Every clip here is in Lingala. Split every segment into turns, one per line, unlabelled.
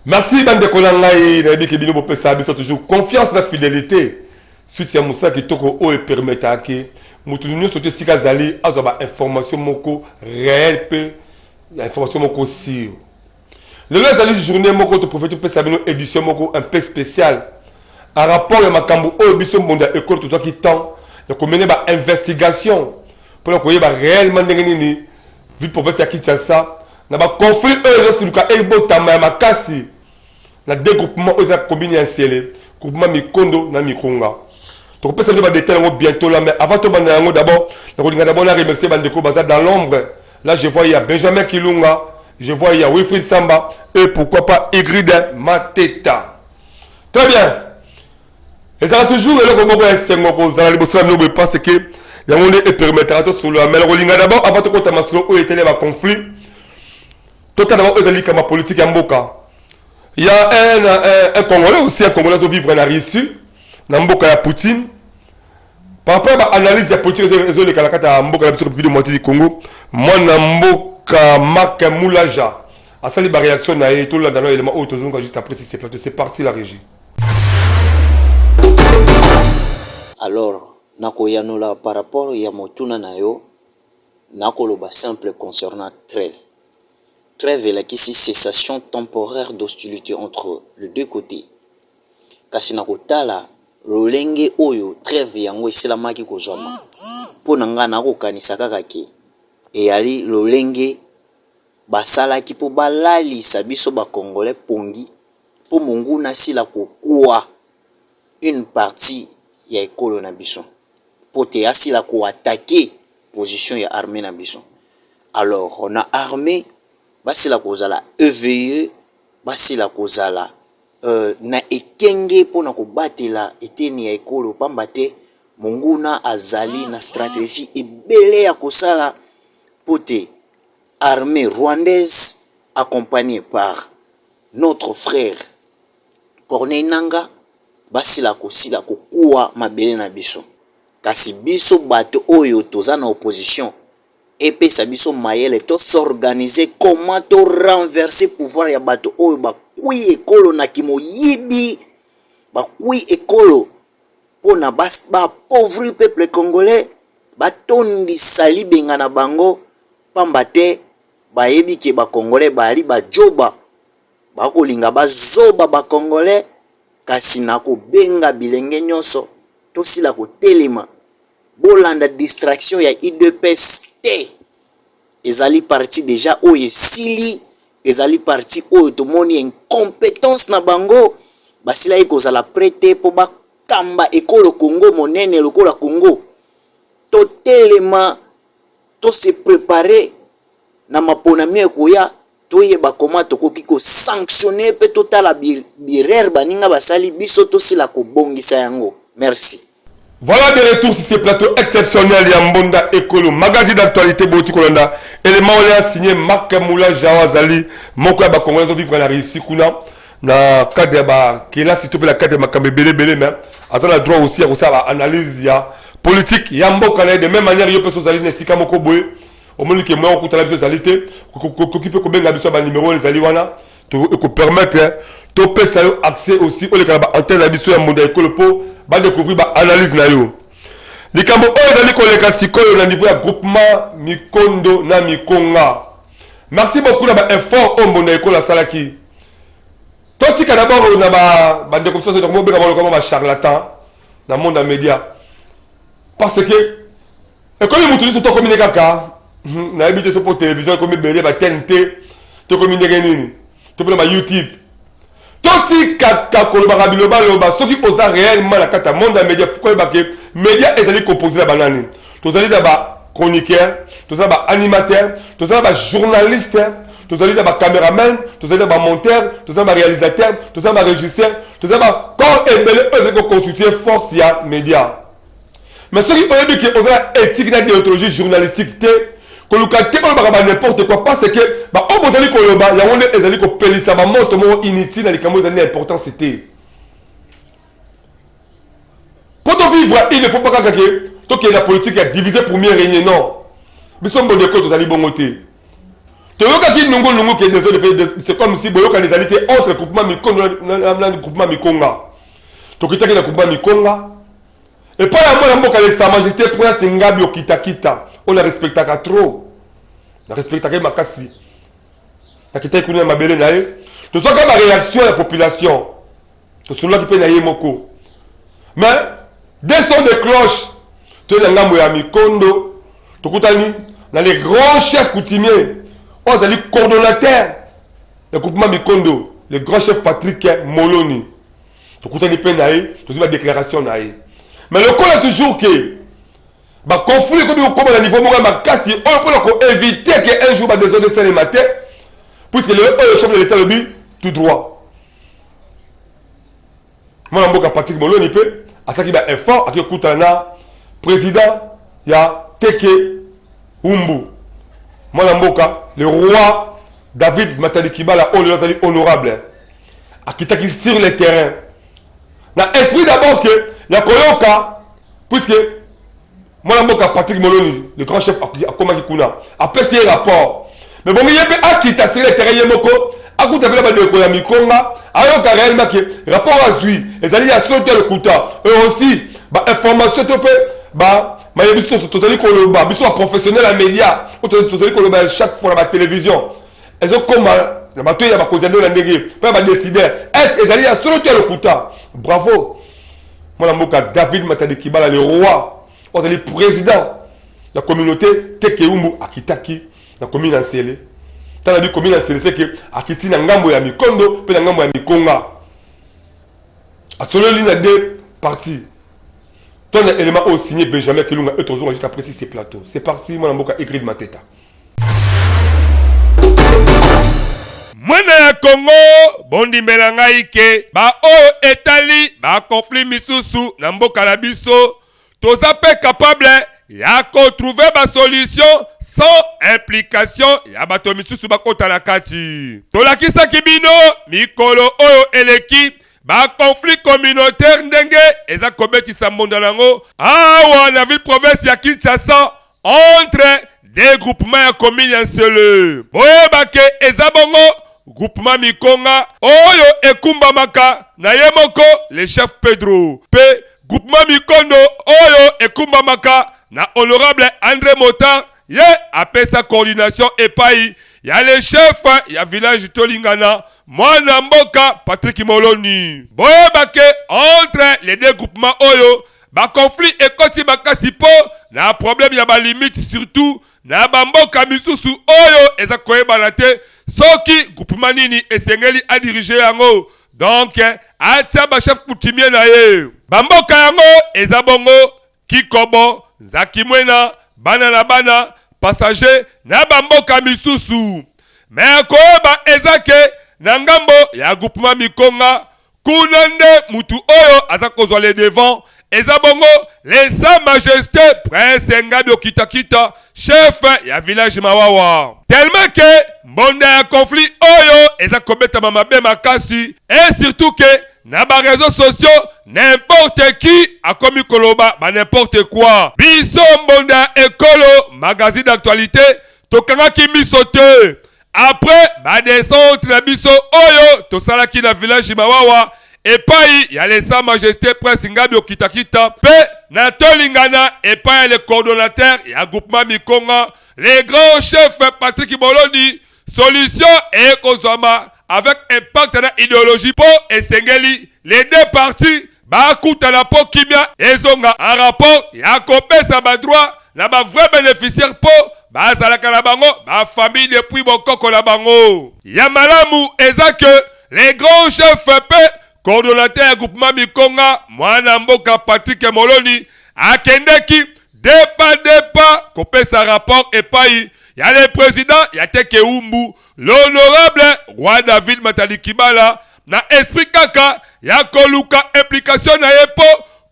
Merci bande de Kolangai, Nabi Kebino Bopesa, toujours confiance la fidélité. Suite à Moussa qui toko o et permet à que Moutounio sote Sikazali a information moko réelle peu information moko si. Le lundi journée moko to prophétique peut savoir une édition moko un peu spéciale. En rapport à Makambo o biso monde école tout ça qui tend de mener ba investigation pour le koyer ba réellement ndengeni vite professeur Kinshasa na ba conflit eux sur le cas ebo tama makasi. Na dégroupement aux combiné un ciel, groupement Mikondo na Mikonga. Donc peut savoir des détails bientôt là, mais avant tout d'abord, d'abord la remercier Bandeko Baza dans l'ombre. Là je vois il y a Benjamin Kilunga, je vois il y a Wilfried Samba et pourquoi pas Igride Mateta. Très bien. Et ça toujours le Congo est 5 mois pour ça les bossons nous pense que il y a on est permettra tout sur le mais Rolinga d'abord avant tout compte maslo où était les conflit. Totalement aux alliés comme politique en Mboka. Il y a un Congolais aussi, un Congolais qui vit en Russie, dans Mboka ya Poutine. Par rapport à l'analyse de la politique de la Kalakata, Mboka la République de moitié du Congo, moi, Mboka Marc Moulaja, à ça, les réactions, il y a tout dans l'élément haut, juste après, c'est parti la régie.
Alors, Nakoyanola, par rapport à Yamotuna Nayo, Nakoloba simple concernant trêve. Trêve est la cessation temporaire d'hostilité entre les deux côtés. Kasinakotala, lolenge oyo trêve yango eselamaki kozwama. Pona nga nakokanisa kaka ke eyali lolenge basalaki po balalisa biso ba Congolais pongi po monguna sila kokuwa une partie ya ekolo na biso. Po te asila ko attaquer position ya armée na biso. Alors on a armé basi la kozala éveillé basi la kozala na ekenge pona ko batela eteni ya ekolo pamba te monguna azali na stratégie ebele ya kosala pote armée rwandaise accompagnée par notre frère Corneille Nangaa basi la kosila kokuwa mabele na biso kasi biso bato oyo toza na opposition et puis sabiso mayele to s'organiser comment to renverser pouvoir ya bato oyo ba kui ekolo na kimoyibi ba kui ekolo pona ba pauvre peuple congolais ba tondi sali benga na bango pamba te ba yebi ke ba congolais ba ali ba joba ba kolinga ba zoba ba congolais kasi na ko benga bilenge nyonso to sila ko telema bolanda distraction ya IDPS te ezali parti déjà oyo sili ezali parti oyo to moni incompétence na bango basila ekozala prêté po bakamba ekolo Congo monene lokola Congo to telema to se préparer na maponami ekoya to yeba koma tokoki ko sanctionner pe totala birer baninga basali biso to sila ko bongisa yango. Merci.
Voilà de retour sur ce plateau exceptionnel Yambonda Ekolo, magazine d'actualité Boti Kolanda. Élément on a signé Marc Moula Jawazali, Moko ya Congolais vivre na Russie kuna na cadre ba qui là s'il te plaît la cadre makambe belé mais à la droit aussi à ça analyse ya politique Yamboka de même manière yo peut socialiser sika moko boye au moins que moi on coûte la socialité qui peut combien biso ba numéro les ali wana to permettre to pesa accès aussi au le kaba antenne la biso ya Mbonda Ekolo po ba découvrir ba analyse na yo likambo oyo ezali koleka sikoyo na niveau ya groupement Mikondo na Mikonga. Merci beaucoup na ba effort o Mbonda Ekolo asalaki totika d'abord na ba bande comme ça c'est donc mo beka comme ba charlatan na monde des médias parce que ekolo mutu so to communiquer kaka na habité sur télévision comme belé ba TNT to communiquer nini to ba YouTube toti kaka koloba biloba loba soki oza réellement na kata monde des médias faut ba que médias ezali composé la banane tozali ba chroniqueur tozali ba animateur tozali ba journaliste tozali na bacaméraman, tozali na bamonteur, tozali na baréalisateur, tozali na barégisseur, tozali na corps ebele oyo ezali koconstitue force ya média. Mais soki oyebi ke ozala éthique na déontologie journalistique te koluka te olobaka ba n'importe quoi parce que ba oyo bozali koloba yango nde ezali kopelisa bamoto moko inutile na likambo ezali na importance te. Pour vivre, il ne faut pas que donc la politique est divisée pour mieux régner, non. Mais son bon école, vous allez bon côté. C'est comme si vous avez des alliés entre le groupement Mikonga et le groupement Mikonga. Donc il y a le groupement Mikonga. Et pas la moi, que Sa Majesté Prince Ngabi Kita. On la respecte trop. On respecte ma cassi. La kita est ma belle naïe. Donc ça, comme réaction à la population. C'est celui qui peut naïe moko. Mais des sons de cloche, tu es dans le Mikondo, tu dans les grands chefs coutumiers, on a les coordonnateurs, le groupement Mikondo, le grand chef Patrick Moloni. Tu as la déclaration. Mais le cas est toujours que le conflit comme au niveau de on peut éviter qu'un jour des zones de saint matin, puisque le chef de l'État le dit tout droit. Moi, je suis Patrick Moloni peut. À ça qui va effort, à qui Koutana, président, il y a Teke Umbu. Mwanamboka, le roi David Matadi Kibala, honorable. À qui est sur le terrain. Dans l'esprit d'abord que la Koyoka, puisque Mwanamboka Patrick Moloni, le grand chef à Komakikuna, a passé un rapport. Mais bon, il y a un qui est sur le terrain, Yemoko. A coup d'avait la de Mikonga, alors qu'à réellement que rapport à Zui, les alliés à sauter le Kouta, eux aussi, bah information tu peux, bah, mais il y a des gens qui sont professionnels à médias, chaque fois à la télévision. Elles ont comme la bateau, il y a causé de la négative, pas décider. Est-ce que les alliés à sauter le Kouta? Bravo. Moi, la David Matadi Kibala, le roi, on est le président de la communauté Tekeumbu Akitaki, la commune ancienne. Tant la commune c'est que akiti na ngambo ya Mikondo pe na ngambo ya Mikonga. À solo ligne deux parties. Ton élément au signé Benjamin Kilunga et toujours juste apprécier ces plateaux. C'est parti moi mboka écrit de ma tête.
Mwana ya Congo bondi melanga ike ba o etali ba conflit misusu na mboka na biso toza pe capable ya ko trouver ba solution sans implication ya bato misusu bakota na kati. Tolakisa kibino mikolo oyo eleki ba conflit communautaire ndenge eza kobetisa mbonda nango awa na ville province ya Kinshasa entre des groupements ya commune ya Nsele. Boyebake eza bongo groupement Mikonga oyo ekumbamaka na yemoko le chef Pedro pe groupement Mikondo oyo ekumbamaka na honorable André Motin ye appelle sa coordination epai ya le chef ya village Tolingana mwana mboka Patrick Moloni. Boyebake entre les deux groupements oyo ba conflit ekoti makasi po na problème ya ba limite surtout na ba mboka misusu oyo eza koyebana te soki groupement nini esengeli a diriger yango. Donc atia ba chef coutumier na ye ba mboka yango eza bongo Kikobo, Zakimwena, bana na bana, passager na bamboka misusu. Mais koeba ezake na ngambo ya groupement Mikonga kunande mutu oyo aza kozwa le devant eza bongo les Sa Majesté Prince Ngabi Kitakita chef ya village Mawawa. Tellement que mbonda ya conflit oyo eza kobeta mabe makasi et surtout que na ba réseaux sociaux n'importe qui a commis koloba ba n'importe quoi. Biso mbonda ekolo magazine d'actualité tokanga ki misote. Après ba descente na biso oyo to salaki na village Mawawa epai ya les Sa Majesté Prince Ngabi Kitakita pe na Tolingana epai le coordonnateur ya groupement Mikonga les grands chefs Patrick Moloni solution et kozama avec impact na idéologie po esengeli les deux partis bakuta na po kimia ezonga en rapport ya kopesa ba droit na ba vrai bénéficiaire po bazalaka na bango ba famille depuis bokoko na bango ya malamu eza que les grands chefs pe coordonnateur groupement Mikonga mwana mboka Patrick Moloni akendeki depa kopesa rapport epai y a le président ya teke umbu l'honorable roi David Matali Kibala na esprit kaka ya koluka implication na yepo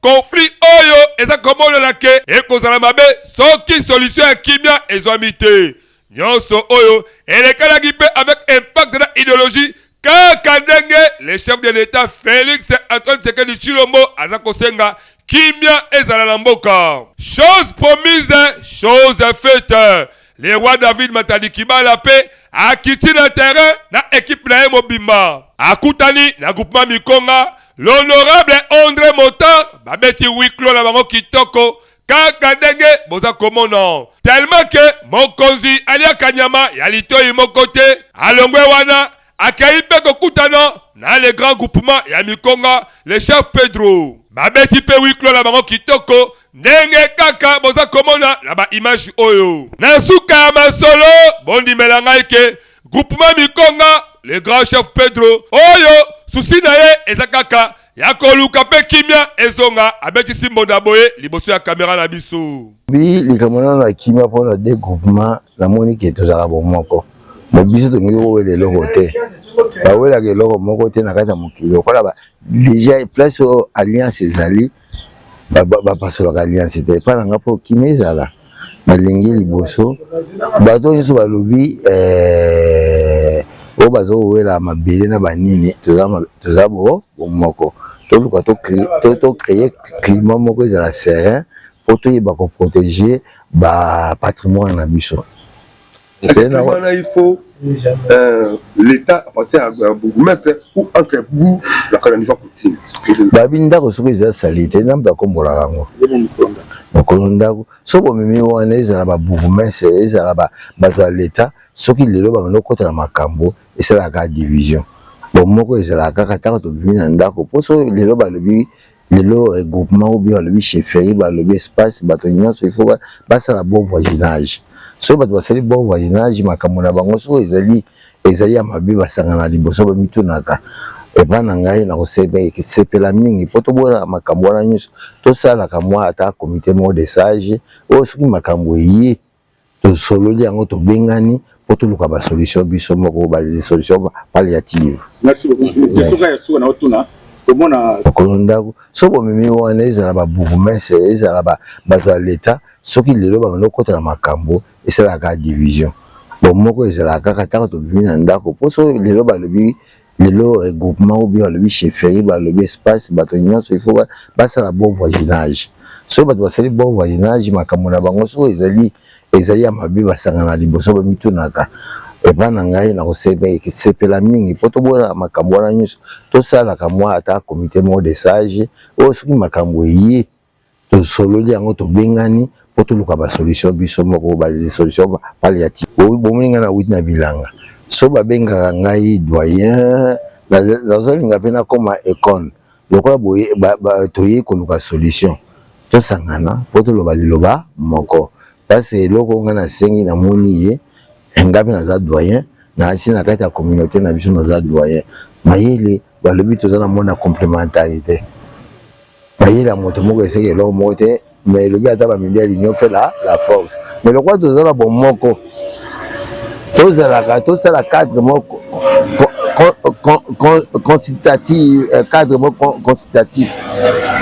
conflit oyo eza komona na ke ekozala mabe soki solution ya kimia ezwamite nyonso oyo elekalaki mpe avec impact na idéologie kaka ndenge le chef de l'état Félix Antoine Tshisekedi Tshilombo aza kosenga kimia ezala na mboka. Chose promise, chose faite. Le roi David Matali Kibala pe akiti na terrain na équipe na ye mobimba akutani na groupement Mikonga l'honorable André Motar babeti wiklo na bango kitoko kaka ndenge boza komona tellement que mokonzi Alia Kanyama ya litoi moko te alongwe wana akei mpe kokutana na le grand groupement ya Mikonga le chef Pedro babeti pe wiklo na bango kitoko ndenge kaka boza komona na ba image oyo na suka ya masolo bondimela ngai ke groupement Mikonga le grand chef Pedro oyo susi na ye eza kaka ya koluka pe kimia ezonga abeti simbo na boye liboso ya kamera na biso
bi likamona na kimia pona de groupement na moni ke tozaka bomoko mo biso to ngi ko le logo te ba wela ke logo moko te na kata mokilo kola ba déjà place au alliance ezali ba pasola ka alliance te pa nga po kimia ezala balingi liboso bato nso balobi o bazo wela mabele na banini tozabo bomoko toluka to créer climat moko ezala serein pour to yeba ko protéger ba patrimoine na biso.
Il faut l'État appartient à bourgmestre ou entre vous la colonisation continue.
Babinda ko soko ezala salite na mda kombola kango. Mokolondako so bomemi wana ezala ba bourgmestre ezala ba bato ya l'État soki lelo ba no kota na makambo ezala ka division. Bon moko ezala kaka taka to bimina ndako poso lelo ba lobi lelo regroupement ou bien le chefferie ba lobi espace bato nyonso il faut basala bon voisinage. So bato basali bon voisinage makambo na bango so ezali ya mabe basangana liboso ba mitunaka eba na ngai na kosepela mingi po tobona makambo wana nyonso tosala kamwa ata comité mo de sage o soki makambo ye tosololi yango tobengani po toluka ba solution biso moko ba solution palliative.
Merci beaucoup. Soka ya suka na otuna komona
kolondako so bomemi wana ezala ba bourgmestre ezala bato ya l'État soki lelo ba no kota na makambo ezala ka division. Bon moko ezala kaka taka to bimina ndako poso lelo ba lobi lelo regroupement ou bien le chefferie ba lobi espace bato nyonso il faut basala bon voisinage. So bato basali bon voisinage makambo na bango so ezali ya mabe basangana liboso ba mitunaka eba na ngai na kosepela mingi po tobona makambo wana nyonso tosala kamwa ata comité mo de sage o soki makambo ye tosololi yango tobengani po toluka ba solution biso moko ba solution palliative. Bomoninga na wit na bilanga so babengaka ngai doyen nazolinga mpe nakoma econ lokola boye toye koluka solution tosangana po toloba liloba moko parce eloko nga nasengi namoni ye ngapi naza doyen na asi na kati ya communauté na biso naza doyen mayele balobi toza na mona complémentarité mayele ya moto moko eseki eloko moko te mais elobi ata bamindi ya l'union fait la force mais lokola toza na bomoko tosala cadre moko consultatif cadre moko consultatif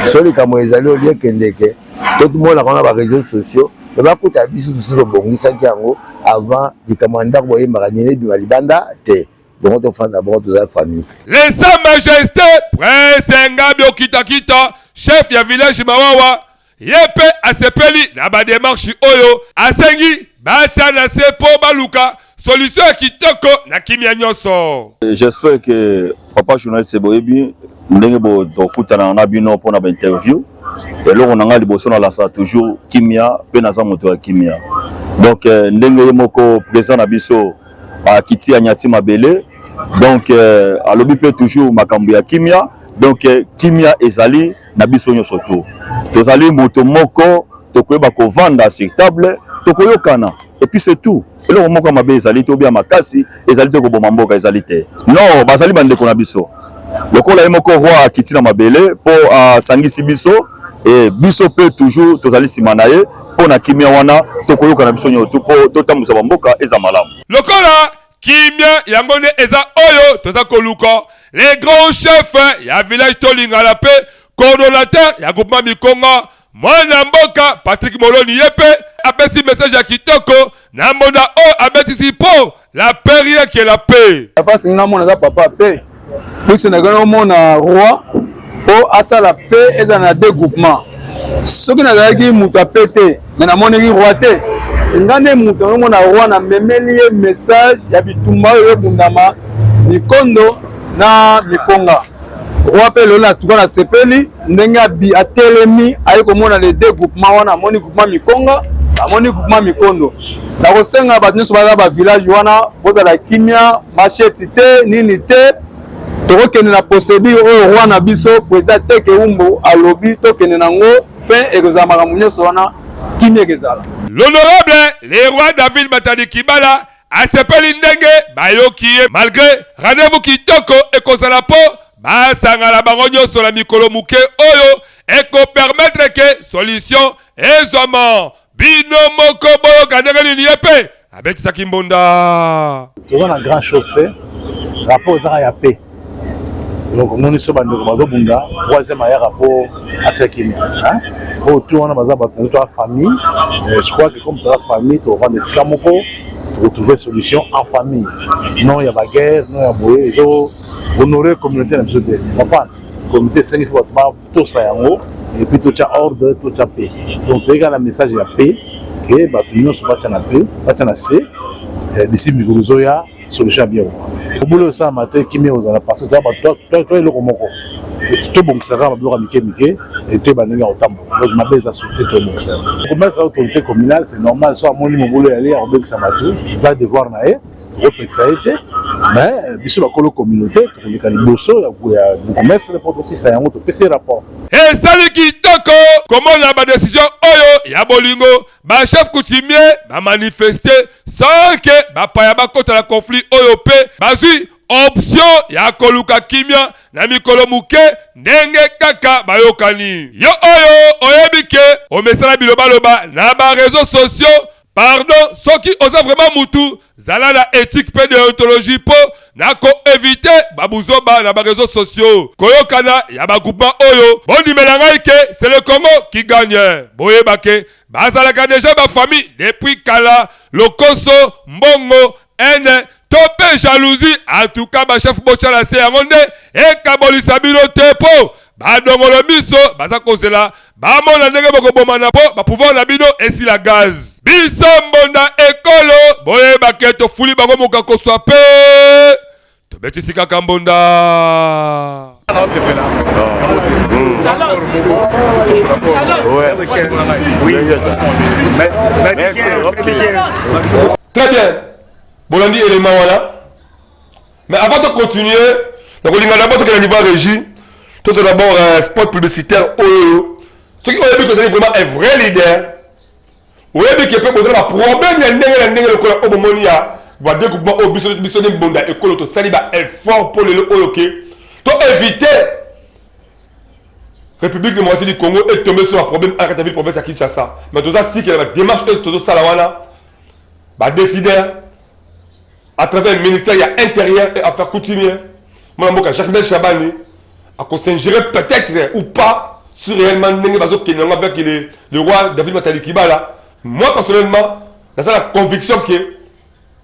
so likambo ezali olie kendeke totumona kona ba réseaux sociaux mais bakuta biso tosolo bongisaki yango avant likambo ndako boyembaka nini bima libanda te donc tofanda bon toza famille.
Les Sa Majesté Prince Ngabi Okitakita chef ya village Mawawa yepe asepeli na ba démarche oyo asengi batia na sepo baluka solution kitoko na kimia nyonso.
J'espère que papa journaliste boyebi ndenge bo dokutana na bino pona ba interview et là on a liboso na lasa toujours kimia pe na za moto ya kimia donc ndenge moko présent na biso a kiti ya nyati mabele donc alobi pe toujours makambo ya kimia donc kimia ezali na biso nyonso to tozali moto moko tokoyeba ko vanda sur table tokoyokana et puis c'est tout. Et là, on a des alliés, ou bien makasi, les alliés qui ont bombo, les alliés. Non, basali bande konabiso. Le col est moko roi qui tient ma belle pour Sangi Sibiso et biso pe toujours tozali simanaye pour na kimia wana tokoyoka na biso nyoto po totambusa bamboka eza malamu
lokola kimia yango ne eza oyo toza koluka les grands chefs ya village tolingala pe coordonnateur ya groupement Mikonga mwana mboka Patrick Moloni yepe apesi message ya kitoko na mbonda o abetisi po la paix qui est la paix
afasi nga mona za papa paix puisque na gano mona roi po asa la paix eza na deux groupements soki nazalaki mutu ape te me namonaki roi te nga nde mutu omona roi na memeli ye message ya bitumba oyo ebundama Mikondo na Mikonga roi pe lelo natuka na sepeli ndenge atelemi ayi komona les deux groupements wana amoni groupement Mikonga amoni groupement Mikondo nakosenga bato nyonso baza bavillage wana bozala kimia macheti te nini te tokokende na procédure oyo roi na biso président Teke Umbu alobi tokende nango fin ekozala makambo nyonso wana kimia ekozala.
L'honorable le roi David Matadi Kibala asepeli ndenge bayoki ye malgré rendez-vous kitoko ekozala po basangala bango nyonso na mikolo muke oyo ekopermettre ke solution ezwama bino moko boyoka ndenge nini ye pe abetisaki mbonda
toza na grand chose te rapport ezaka ya paix donc moni so bandeko bazobunda troisième aya rapport atekimi oyo tu wana baza bato to famille je crois que comme toza famille tovanda esika moko tokotrouver solution en famille non ya baguerre non ya boye ezo honorer communauté na biso te comprendre communauté esengi fo bato batosa yango et puis totia ordre totia paix donc toyeka na message ya paix ke bato nyonso batya na paix batya na se d'ici mikolo ezoya solution ya bien obolo osalama te kimia ozala parce que to eloko moko tobongisaka babiloko ya mike mike etoyeba ndenge ya kotambola donc mabe eza sute tobongisaka komesa autorité communale c'est normal so amoni mobolo yali ya kobengisa bato eza devoir na ye tokopekisa ye te mais biso bakolo communauté tokoleka liboso ya bourgmestre mpo tosisa yango topesi rapport
esali kitoko komona badesizio oyo ya bolingo bachef coutumier bamanifeste sans ke bapaya bakota na conflit oyo pe bazwi option ya koluka kimia na mikolo muke ndenge kaka bayokani yo oyo oyebi ke omesala bilobaloba na bareseaux sociaux pardon soki oza vraiment mutu zala na éthique pe déontologie po na ko-éviter babuzoba na bareseaux sociaux koyokana ya bagroupement oyo bondimela ngai ke c'est le Congo qui gagne boyeba ke bazalaka déjà bafamille depuis kala lokoso mbongo ene tope jalousie en tout cas bachef botala se yango nde ekabolisa bino te po badongolo miso baza kozela bamona ndenge bokobomana po bapouvoir na bino esila gaz biso mbonda ekolo boyeba ke tofuli bango moka koswa pe tobetisi kaka mbonda
Très bien. Bolandi élément voilà. Mais avant de continuer, donc on a d'abord que niveau régie, tout d'abord spot publicitaire oyo. Ce qui aurait pu que vous êtes vraiment un vrai leader. Vous avez qui peut poser la problème il y a ndenge le kola au moment ya va découpement au biso de bonda école to saliba effort pour le oyo ke to éviter République démocratique du Congo est tombé sur un problème à la province à Kinshasa. Mais tout ça si que la démarche est tout ça là va décider à travers le ministère intérieur et affaires coutumières. Moi, Jacques Chabani a s'ingérer peut-être ou pas sur réellement avec le roi David Matadi Kibala. Moi, personnellement, j'ai la conviction que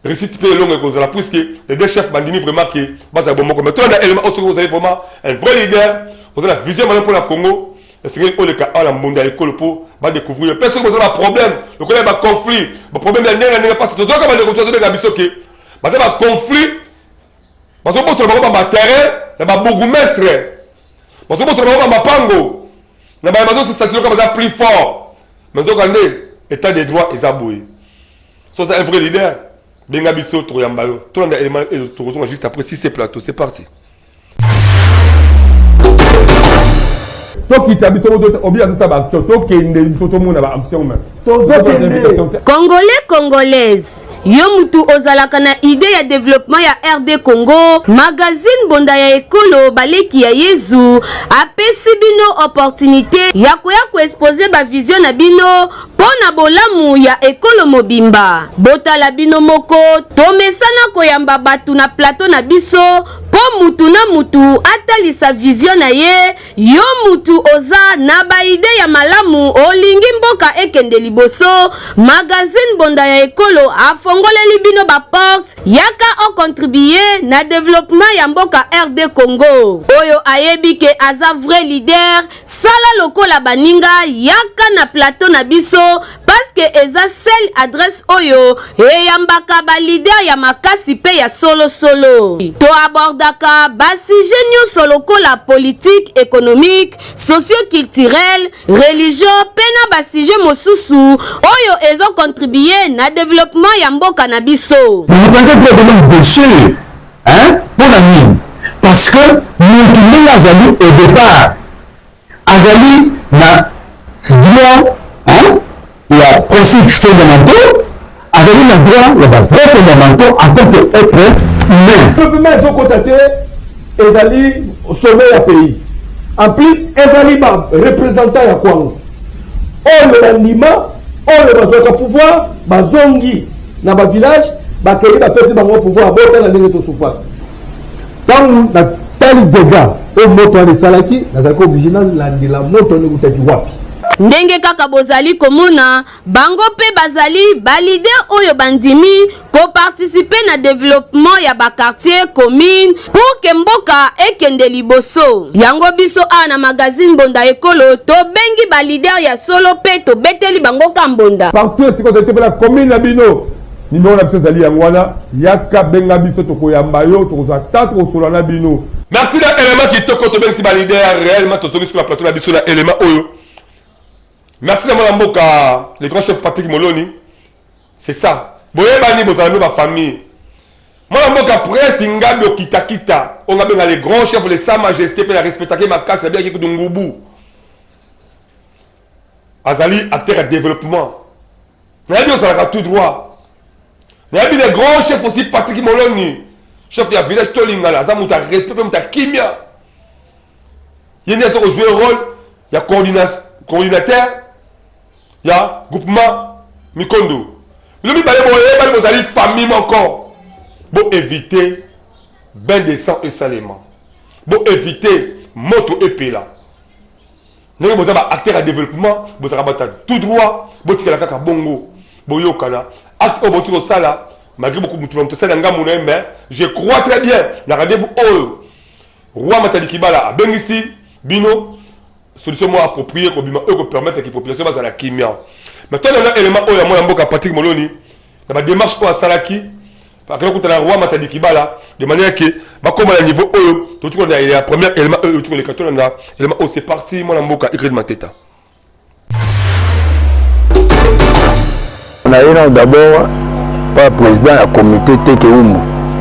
récite peu long et cause là, puisque les deux chefs bandini vraiment que base à bon mot. Mais tout un élément aussi vous avez vraiment un vrai leader. Vous avez la vision maintenant pour la Congo. C'est que le cas à la monde à l'école pour va découvrir. Personne n'a un problème. Le collègue a conflit. Le problème n'est pas c'est tout ça comme les constructions de la bisoké. Parce que le conflit, parce que votre terrain, il y a beaucoup de mestres. Parce que votre mapango, il y a des sanctions comme ça plus fort. Mais vous avez l'état des droits et aboué. Ça c'est un vrai leader. Benga biso troyambayo. Tout le monde a élément et tout le juste après si c'est plateau. C'est parti. Toi qui t'habites sur l'autre, on vient de ça, toi qui es une des photos, on a action même.
Congolais, Congolaise, yo mutu ozalaka na idée ya développement ya RD Congo, magazine bonda ya ekolo baleki ya Yezu, apesi bino opportunité ya koya exposer ba vision na bino pona bolamu ya ekolo mobimba. Botala bino moko, tomesana koyamba batu na plateau na biso, po mutu na mutu atalisa vision na ye, yo mutu oza na ba idée ya malamu olingi mboka ekende liboso, magazine bonda ya ekolo afongoleli bino ba porte yaka o contribuer na développement ya mboka RD Congo. Oyo ayebi ke aza vrai leader, sala lokola baninga yaka na plateau na biso, parce que eza seule adresse oyo eyambaka ba leader ya makasi pe ya solo solo. To abordaka basi genio solo kola politique, économique, socio-culturel, religion, pena basi je mosusu oyo ezo contribuer na développement ya mboka na biso.
Vous pensez probablement dessus, hein, pour la mine, parce que nous azali au départ, azali na droit, hein, la principe fondamentaux, azali na droit, les vrais fondamentaux en tant qu'être humain.
Le premier ils ont contacté, ezali au sommet du pays. En plus, ezali ba représentant ya Kwango. On le nima, on le bazoka pouvoir, bazongi na ba village, ba keli ba pesi bango pouvoir, bota na ndenge to souffrir. Tant na tel dégâts au moto de salaki, nazako vigilant la moto ne kutaki wapi.
Ndenge kaka bozali komona, bango pe bazali balide oyo bandimi ko participer na développement ya ba quartier commune pour que mboka ekende liboso. Yango biso na magazine bonda ekolo to bengi ba leader ya solo pe to beteli bango kambonda.
Partout si côté la commune na bino. Numéro na biso zali yangwana yaka benga biso to koyamba yo to ko tata ko solo na bino. Merci na élément qui toko to bengi si ba leader réellement to sur la plateau na biso na élément oyo. Merci à mon amboka, le grand chef Patrick Moloni. C'est ça. Boye bani bozalami ba famille. Mon amboka presse ingabi okitakita. On a bien les grands chefs, les sa majesté, pour la respecter ma casse, bien qu'il y ait Ngubu. Azali acteur de développement. Nous avons bien tout droit. Nous avons bien les grands chefs aussi, Patrick Moloni. Chef de la village Tolingala, Azamuta respect, Muta Kimia. Il y a joué un rôle, il y a coordinateur. Il y a groupement Mikondo. Le mi balé boye vous allez famille encore. Bon éviter ben descend et salement. Bon éviter moto et pela. Nous vous avez acteur à développement, vous avez tout droit, vous avez la bongo, boyo kana. Acte au bout sala, malgré beaucoup de monde ça dans mais je crois très bien. La rendez-vous oh. Roi Matali Kibala ben ici bino solution appropriée pour permettre que la population va à la kimia. Maintenant, il y a un élément où il y a Patrick Moloni, dans la démarche pour Salaki, parce que le roi Matadi Kibala, de manière que, comme à niveau où, tout le monde a le premier élément où, tout le monde a l'élément où c'est parti, moi, Mboka, écrit de ma tête.
On a eu d'abord par le président du comité Tekeumu,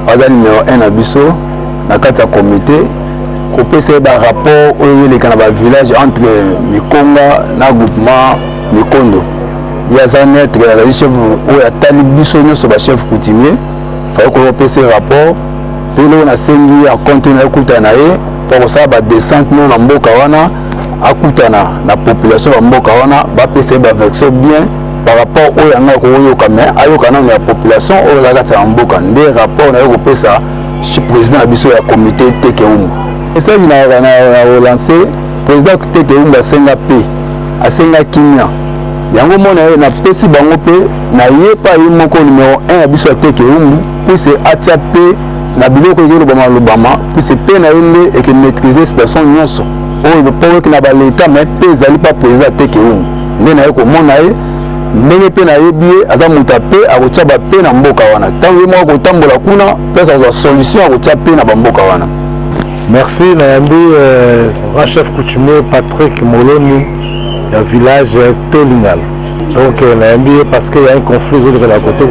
le numéro 1 à Bisso, dans le comité. Qu'on peut faire un rapport au village entre Mikonga et le groupement Mikondo. Il y a un chef où il y a chef coutumier. Il faut qu'on fasse un rapport. Puis on a sengi à continuer à écouter pour ça va descendre dans Mboka wana à écouter la population de Mboka wana va passer une version bien par rapport au yanga ko yokame ayokana la population au la gata Mboka des rapports na ko pesa chez président biso ya comité Tekeumu. Et ça, il a relancé, le président Tekeumu a senga P, a senga Kimia. Il y a un moment où a pesi bango P, na yé pas eu mon numéro 1 à biso Tekeumu, puis c'est atia P, na biloko yé l'Obama, puis c'est P na yé et qui maîtriser station nyonso. Oh, il veut pas que na ba l'état mais P zali pas président Tekeumu. Mais na yé ko mona yé, ndenge P na yé bié, aza muta P, a kotia ba P na mboka wana. Tant yé mo ko tambola kuna, pesa za solution a kotia P na ba mboka wana.
Merci Nayambi, chef coutumier Patrick Moloni, du village Tolingal. Donc Nayambi, parce qu'il y a un conflit de la côté.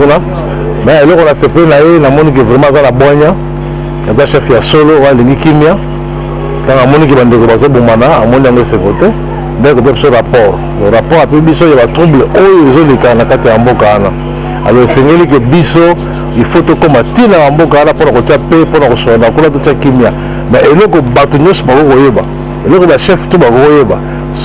Mais alors on a ce peu naïe, la monnaie qui est vraiment dans la boigne. Il y a un chef qui a solo, il y a Kimia. Dans la monnaie qui est dans le Boumana, à mon de ce côté.
donc bien ce rapport le rapport après biso il y a trouble oyo ezoleka na kati ya mboka wana alors esengeli ke biso il faut tokoma ntina ya mboka wana mpona kotia mpe mpona kosonda kuna totia kimia mais eloko bato nyonso bakokoyeba eloko bachef to bakokoyeba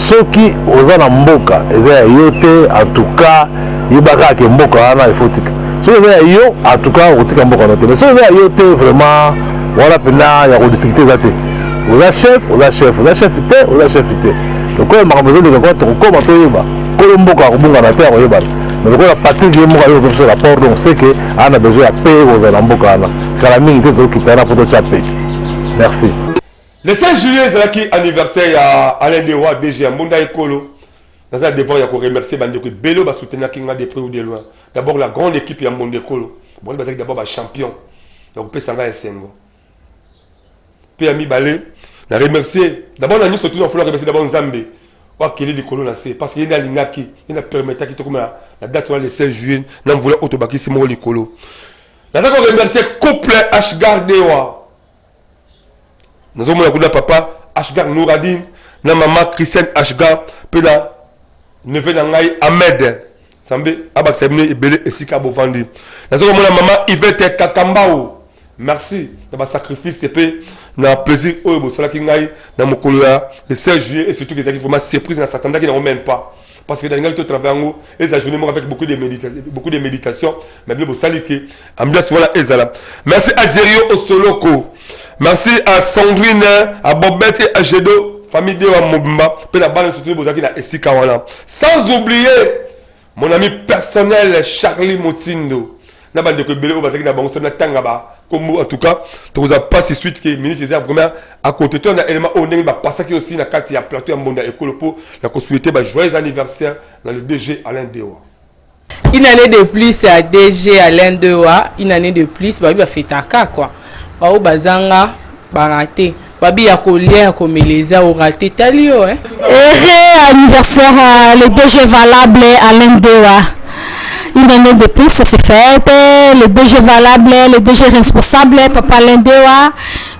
soki oza na mboka eza ya yo te en tout cas yebaka ake mboka wana ifotika soki eza ya yo en tout cas okotika mboka wana te mais soki eza ya yo te vraiment wana mpena ya kodiscuter eza te oza chef te lokola makambo ezoleka kwa tokokoma toyeba kolo mboka akobongana te akoyebana mais lokola patrik ye mboka yokotoso rapport donc c'est que ana besoin ya pe kozala na mboka wana kala mingi te tokitana mpo totya pe merci.
Le 5 juillet ezalaki anniversaire ya Alain Dewa DG ya Mbunda Ekolo. Naza devoir ya ko remercier bandeko belo ba soutenir kinga de près ou de loin. D'abord la grande équipe ya Mbunda Ekolo. Bon bazaki d'abord ba champion. Donc pesanga esengo. Pe ami balé na remercier d'abord na nyuso toujours faut remercier d'abord Nzambe. Wa keli likolo na se parce que yena lingaki yena permettre ki tokoma la date le 16 juillet na mvula otobaki simo likolo. Naza ko remercier couple Ashgar Dewa. Nous avons un papa Ashgar Nouradine, na maman Christiane Ashgar, puis la neveu d'Angaï Ahmed. Sambe Abaksemne et Belé et Sika Bovandi. Nous avons la maman Yvette Kakambao. Merci. Dans sacrifice et puis na plaisir au Bosala Kingaï, dans mon coloa, le 16 juillet et surtout les acquis vraiment surprise dans Satanda qui n'en même pas. Parce que dans le travail, ils ont joué avec beaucoup de méditation, mais bien Bosali qui ambiance voilà Ezala. Merci à Jerio Osoloko. Merci à Sandrine, à Bobette et à Gedo, famille de Mobimba, puis la balle soutenue Bozaki na Esikawana. Sans oublier mon ami personnel Charlie Motindo. Na bande de Belé Bozaki na Bango na Tangaba. Comme en tout cas, tu vous as pas si suite que ministre des vraiment à côté toi na élément on est passer qui aussi na carte ya plateau ya Mbonda Ekolopo la ko souhaiter joyeux anniversaire dans le DG Alain Dewa.
Une année de plus à DG Alain Dewa, une année de plus ba ba fetaka quoi. Bao bazanga baraté babi ya kolia komeleza au raté talio hein.
Heureux anniversaire le DG valable Alain Dewa. Une année de plus c'est fait, le DG valable, le DG responsable Papa Alain Dewa.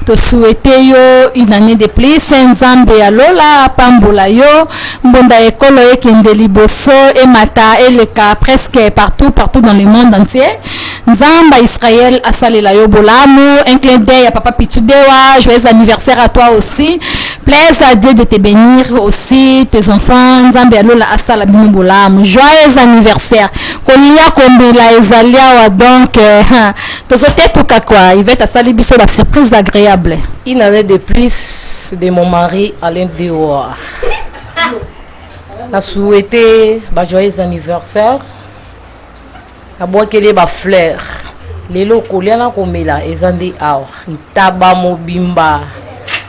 To souhaiter yo une année de plus Nzambe ya lola pambola yo Mbonda Ekolo ekende liboso et mata et le cas presque partout dans le monde entier. Nzamba Israël asalela yo bolamu, un clin d'œil à Papa Pichu Dewa, joyeux anniversaire à toi aussi. Plaise à Dieu de te bénir aussi, tes enfants. Nzamba lola asala bino bolamu, joyeux anniversaire. Kolia kombela ezalia wa donc tozote puka quoi, il va asali biso la surprise agréable.
Une année de plus de mon mari Alain Dewa. Na souhaité joyeux anniversaire. Kabwa kele ba fleur lelo kolia na komela ezandi awa ntaba mobimba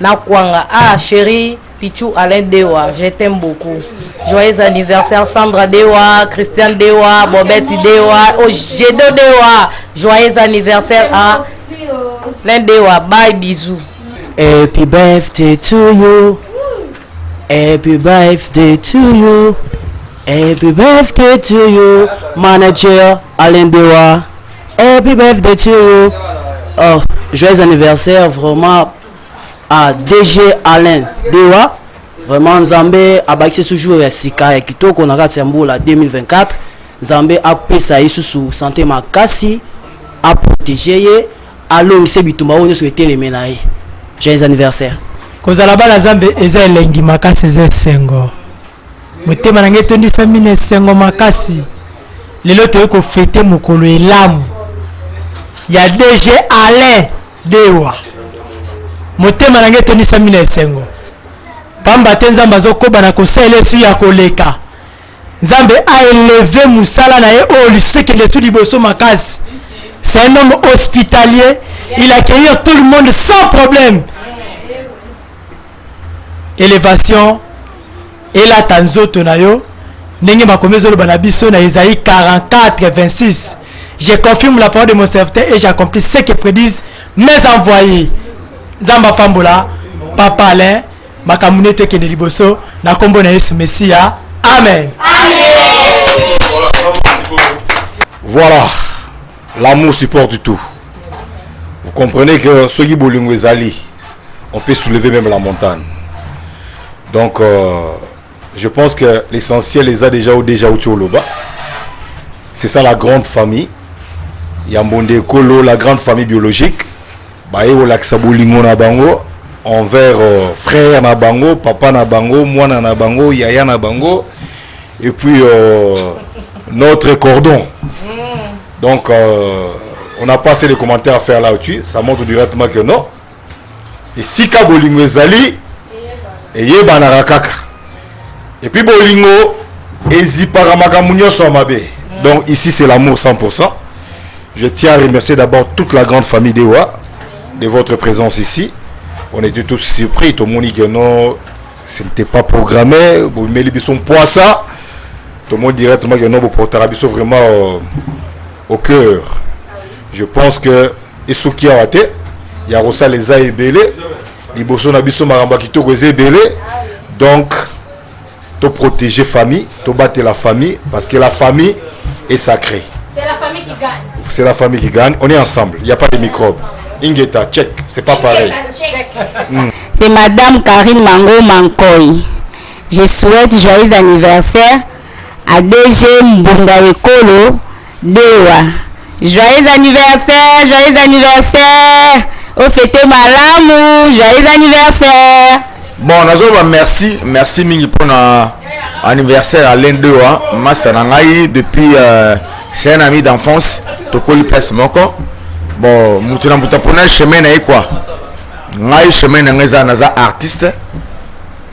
na kwanga chérie Pichu Alain Dewa, je t'aime beaucoup. Joyeux anniversaire Sandra Dewa, Christian Dewa, Bobette Dewa, Jedo Dewa. Joyeux anniversaire à Alain Dewa. Bye, bisous.
Happy birthday to you. Happy birthday to you. Happy birthday to you, manager Alain Dewa. Happy birthday to you. Oh, joyeux anniversaire vraiment à DG Alain Dewa. Vraiment Nzambe abakisi toujours ya sika ya kitoko na kati ya mbula 2024. Nzambe apesa isusu santé makasi, a protéger ye, alongise bitumba oyo so eteleme na ye. Joyeux anniversaire.
Kozala bala Nzambe eza elengi makasi eza sengo. Motema na ngeto ndisa mine sengo makasi. Lelo toye ko fete mokolo elamu ya DG Alain Dewa. Motema na ngeto ndisa mine sengo. Pamba te Nzambe azokoba na kosala esu ya koleka. Nzambe a élevé musala na ye o liseke lesu liboso makasi. C'est un homme hospitalier, il accueille tout le monde sans problème. Élévation et la tanzoto na yo ndenge makomezo lo bana biso na Isaïe 44:26. Je confirme la parole de mon serviteur et j'accomplis ce que prédisent mes envoyés. Nzamba pambola Papa Alain makamunete kende liboso na kombo na Yesu Messia. Amen. Amen.
Voilà. L'amour supporte tout. Vous comprenez que ce qui bolingo ezali, on peut soulever même la montagne. Donc je pense que l'essentiel les a déjà autour le bas. C'est ça la grande famille. Yambonde Kolo, la grande famille biologique. Baye Laksa Bolingo na bango envers frère na bango, papa na bango, mwana na bango, yaya na bango et puis notre cordon. Donc on n'a pas assez de commentaires à faire là-dessus, ça montre directement que non. Et si ka Bolingo ezali et yeba na rakaka. Et puis Bolingo ezipara makamunyo so mabe. Donc ici c'est l'amour 100%. Je tiens à remercier d'abord toute la grande famille d'Ewa de votre présence ici. On était tous surpris, tout le monde dit que non, ce n'était pas programmé. Vous mettez son poids ça. Tout le monde directement que non, vous portez vraiment au cœur. Je pense que Esuki a été, il y a Rosa les a ébélés, les bossons n'abisso maramba qui t'ont ébélé. Donc, tu protéger la famille, tu battre la famille, parce que la famille est sacrée.
C'est la famille qui gagne.
C'est la famille qui gagne. On est ensemble. Il n'y a pas de microbes. Ingeta, check. C'est pas pareil.
C'est Madame Karine Mango Mankoy. Je souhaite joyeux anniversaire à DG Mbunga Ekolo Dewa. Joyeux anniversaire, joyeux anniversaire. Au fêté Malamou, joyeux anniversaire.
Bon, merci mingi pour l'anniversaire à l'Indewa. Master Nangaï depuis c'est un ami d'enfance. Tokoli place moko. Bon, mutuna muta pona chemin na quoi. Ngai chemin na naza artiste.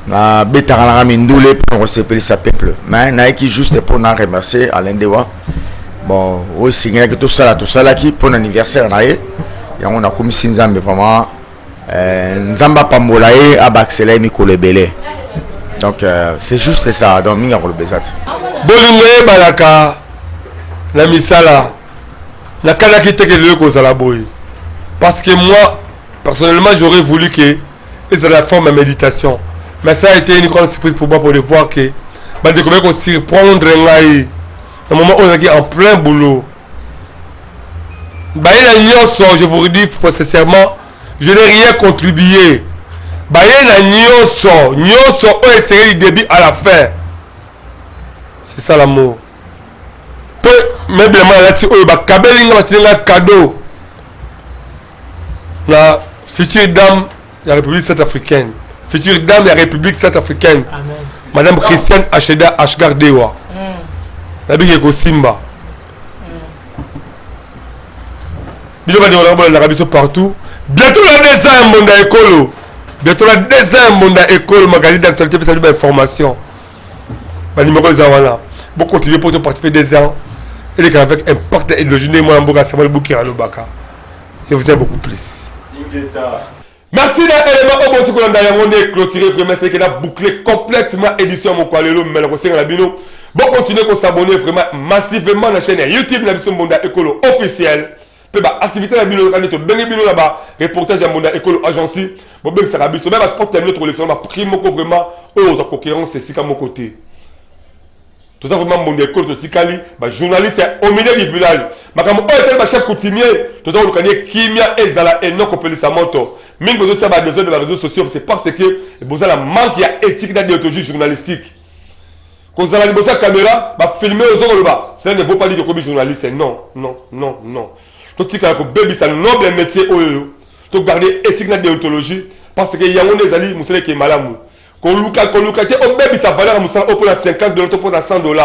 Na betara na mindule pour recevoir sa peuple. Mais na qui juste pour na remercier à l'Indewa. Bon, aussi que tout ça qui pour l'anniversaire na et on a comme Nzambe vraiment Nzamba Pambolae Abaxele Mikolo Belé. Donc c'est juste ça donc minga ko bezat.
Bolingo balaka la misala la kanaki teke le ko zala boy. Parce que moi personnellement j'aurais voulu que c'est la forme de méditation. Mais ça a été une grande surprise pour moi pour de voir que bah de comment surprendre ngai au moment où on est en plein boulot. Bah il y a je vous redis sincèrement, je n'ai rien contribué. Bah il y a nyonso on essayer du début à la fin. C'est ça l'amour. Peu meublement là-dessus bah kabelinga basinga cadeau. La future dame de la République centrafricaine. Future dame de la République centrafricaine. Amen. Madame Christiane Acheda Ashgardewa. La big ko Simba. Bilo ba de l'Arabie partout. Bientôt la deuxième Mbonda Ekolo. Bientôt la deuxième Mbonda Ekolo magazine d'actualité pour savoir information. Ba numéro zawala. Bon continuer pour te participer des ans. Et les avec impact et le jeune moi Mboka Samuel Boukira Lobaka. Je vous aime beaucoup plus. Merci d'élément au bon secondaire on est clôturé vraiment c'est qu'il a bouclé complètement édition mon kwalelo mais le conseil la bino. Bon continuer qu'on s'abonner vraiment massivement à la chaîne YouTube la mission Mbonda Ekolo officielle. Peut ba activité la bino quand tu bengi bino là-bas reportage à Mbonda Ekolo agency. Bon ben ça rabiso même sport terminer notre élection ma primo vraiment ta concurrence c'est si à mon côté. Tout ça vraiment Mbonda Ekolo Tikali ba journaliste au milieu du village. Makamo tel ba chef coutumier tout ça on connaît Kimia Ezala et non Kopelisa Moto. Même besoin ça ba besoin de les réseaux sociaux c'est parce que besoin la manque il y a éthique dans déontologie journalistique. Quand vous allez la caméra, bah filmer aux autres là-bas. Ça ne vaut pas dire que comme journaliste, non. Tout ce qui est baby, c'est un noble métier. Tout garder éthique de déontologie. Parce que y a des alliés, vous savez qui est malade. Quand vous avez un baby, ça valeur au pour 50 $, pour 100 $.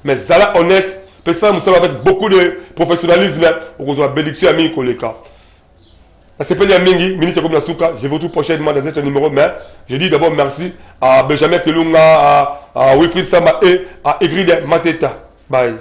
Mais ça là honnête, personne avec beaucoup de professionnalisme, vous avez bénéficié à mes collègues. C'est pas Mingi, ministre comme Nasuka. Je vous retrouve prochainement dans un numéro. Mais je dis d'abord merci à Benjamin Kelunga, à Wilfried Samba et à Egrid Mateta. Bye.